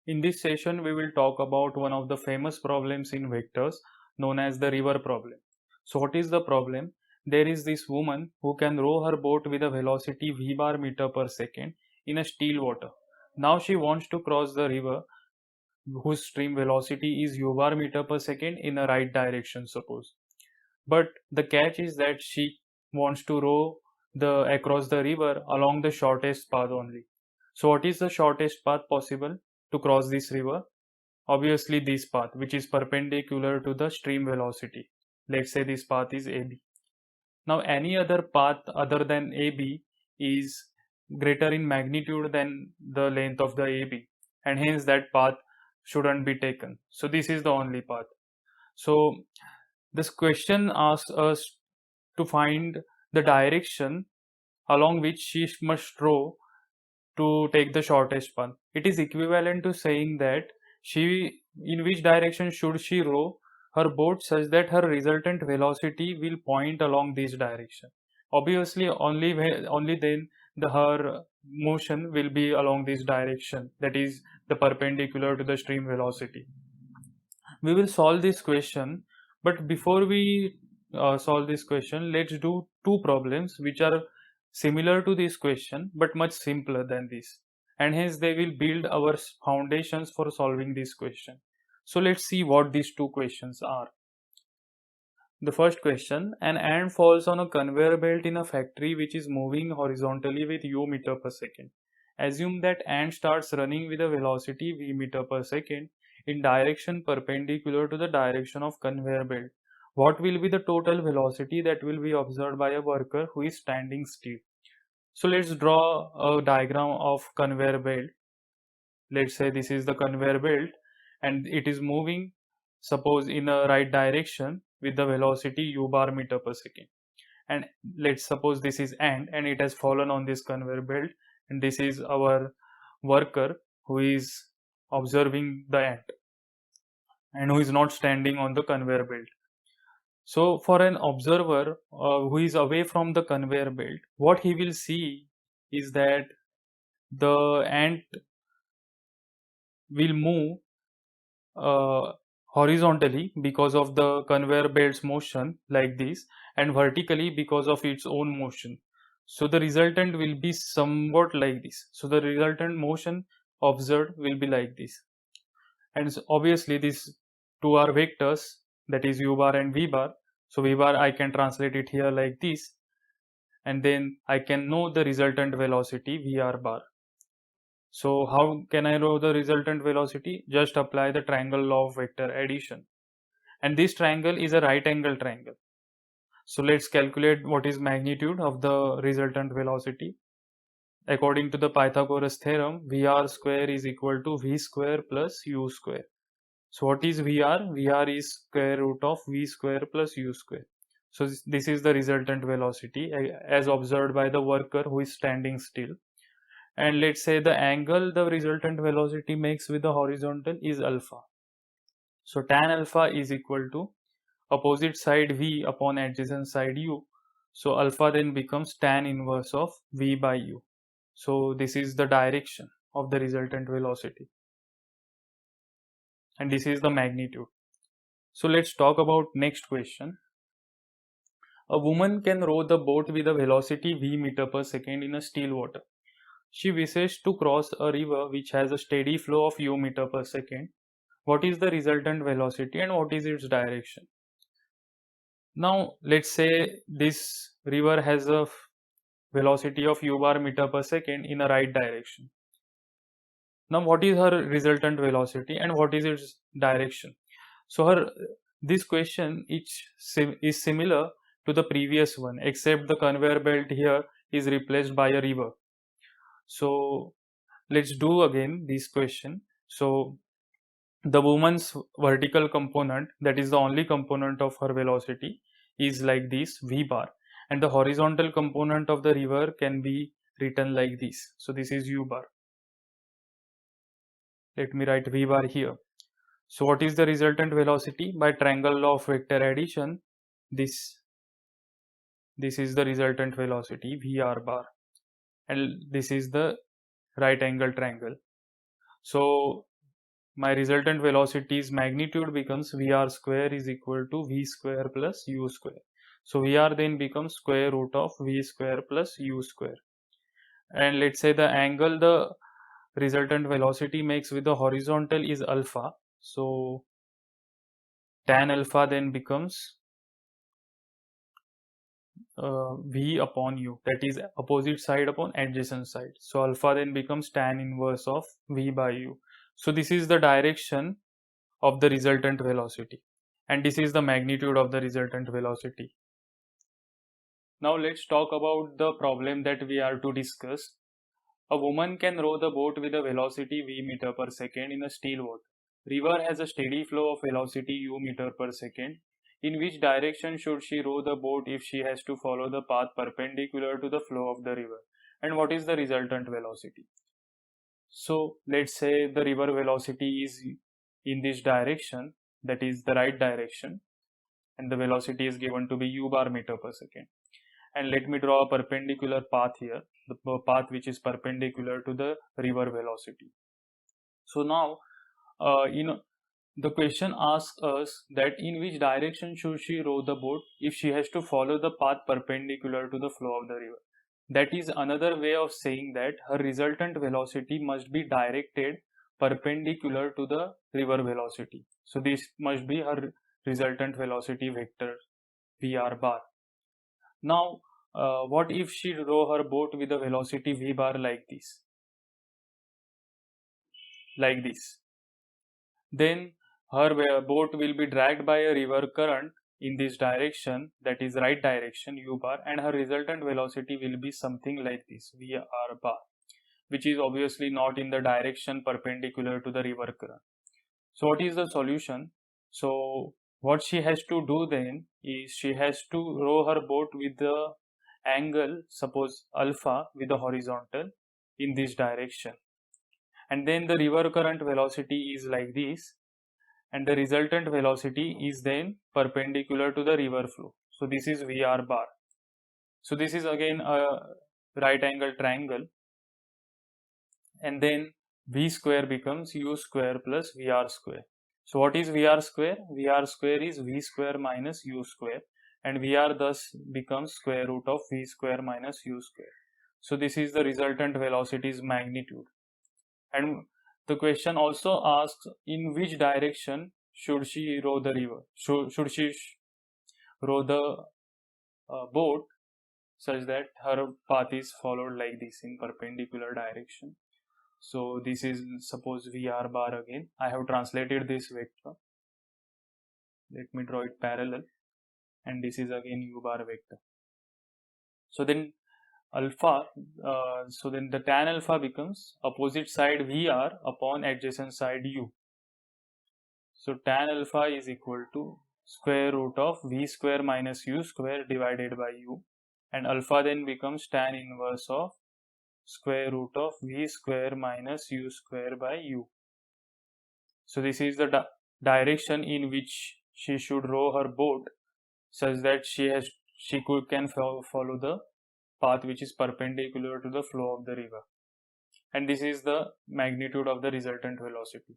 In this session, we will talk about one of the famous problems in vectors known as the river problem. So what is the problem? There is this woman who can row her boat with a velocity v bar meter per second in a still water. Now she wants to cross the river whose stream velocity is u bar meter per second in a right direction, suppose. But the catch is that she wants to row across the river along the shortest path only. So what is the shortest path possible to cross this river? Obviously this path, which is perpendicular to the stream velocity. Let's say this path is AB. Now any other path other than AB is greater in magnitude than the length of the AB, and hence that path shouldn't be taken. So this is the only path. So this question asks us to find the direction along which she must row to take the shortest path. It is equivalent to saying that in which direction should she row her boat such that her resultant velocity will point along this direction. Obviously, only then her motion will be along this direction, that is the perpendicular to the stream velocity. We will solve this question, but before we solve this question, let's do two problems which are similar to this question but much simpler than this, and hence they will build our foundations for solving this question. So let's see what these two questions are. The first question: an ant falls on a conveyor belt in a factory which is moving horizontally with u meter per second. Assume that ant starts running with a velocity v meter per second in direction perpendicular to the direction of conveyor belt. What will be the total velocity that will be observed by a worker who is standing still? So let's draw a diagram of conveyor belt. Let's say this is the conveyor belt and it is moving, suppose, in a right direction with the velocity u bar meter per second. And let's suppose this is ant and it has fallen on this conveyor belt, and this is our worker who is observing the ant and who is not standing on the conveyor belt. So for an observer who is away from the conveyor belt, what he will see is that the ant will move uh, horizontally because of the conveyor belt's motion like this, and vertically because of its own motion. So the resultant will be somewhat like this. So the resultant motion observed will be like this. And so obviously these two are vectors, that is u bar and v bar. So v bar I can translate it here like this, and then I can know the resultant velocity vr bar. So how can I know the resultant velocity? Just apply the triangle law of vector addition. And this triangle is a right angle triangle. So let's calculate what is magnitude of the resultant velocity. According to the Pythagoras theorem, Vr square is equal to V square plus U square. So what is Vr? Vr is square root of V square plus U square. So this is the resultant velocity as observed by the worker who is standing still. And let's say the angle the resultant velocity makes with the horizontal is alpha. So tan alpha is equal to opposite side v upon adjacent side u. So alpha then becomes tan inverse of v by u. So this is the direction of the resultant velocity, and this is the magnitude. So let's talk about next question. A woman can row the boat with a velocity v meter per second in a still water. She wishes to cross a river which has a steady flow of u meter per second. What is the resultant velocity and what is its direction? Now let's say this river has a velocity of u bar meter per second in a right direction. Now what is her resultant velocity and what is its direction? So this question is similar to the previous one, except the conveyor belt here is replaced by a river. So let's do again this question. So the woman's vertical component, that is the only component of her velocity, is like this v bar, and the horizontal component of the river can be written like this. So this is u bar. Let me write v bar here. So what is the resultant velocity? By triangle law of vector addition, this is the resultant velocity vr bar, and this is the right angle triangle. So my resultant velocity's magnitude becomes Vr square is equal to V square plus U square. So Vr then becomes square root of V square plus U square. And let's say the angle the resultant velocity makes with the horizontal is alpha. So tan alpha then becomes V upon U, that is opposite side upon adjacent side. So alpha then becomes tan inverse of V by U. So this is the direction of the resultant velocity, and this is the magnitude of the resultant velocity. Now let's talk about the problem that we are to discuss. A woman can row the boat with a velocity v meter per second in a still water. River has a steady flow of velocity u meter per second. In which direction should she row the boat if she has to follow the path perpendicular to the flow of the river? And what is the resultant velocity? So let's say the river velocity is in this direction, that is the right direction, and the velocity is given to be u bar meter per second. And let me draw a perpendicular path here, the path which is perpendicular to the river velocity. So now the question asks us that in which direction should she row the boat if she has to follow the path perpendicular to the flow of the river. That is another way of saying that her resultant velocity must be directed perpendicular to the river velocity. So this must be her resultant velocity vector Vr bar. Now, what if she row her boat with a velocity V bar like this? Like this. Then her boat will be dragged by a river current in this direction, that is right direction u bar, and her resultant velocity will be something like this Vr bar, which is obviously not in the direction perpendicular to the river current. So what is the solution? So what she has to do then is she has to row her boat with the angle, suppose alpha, with the horizontal in this direction, and then the river current velocity is like this, and the resultant velocity is then perpendicular to the river flow. So this is Vr bar. So this is again a right angle triangle, and then V square becomes U square plus Vr square. So what is Vr square? Vr square is V square minus U square, and Vr thus becomes square root of V square minus U square. So this is the resultant velocity's magnitude. And the question also asks in which direction should she row the river? Should she row the boat such that her path is followed like this in perpendicular direction? So this is suppose Vr bar again. I have translated this vector. Let me draw it parallel, and this is again u bar vector. So then alpha, so then the tan alpha becomes opposite side Vr upon adjacent side u. So tan alpha is equal to square root of V square minus U square divided by U, and alpha then becomes tan inverse of square root of V square minus U square by U. So this is the direction in which she should row her boat such that she can follow the path which is perpendicular to the flow of the river, and this is the magnitude of the resultant velocity.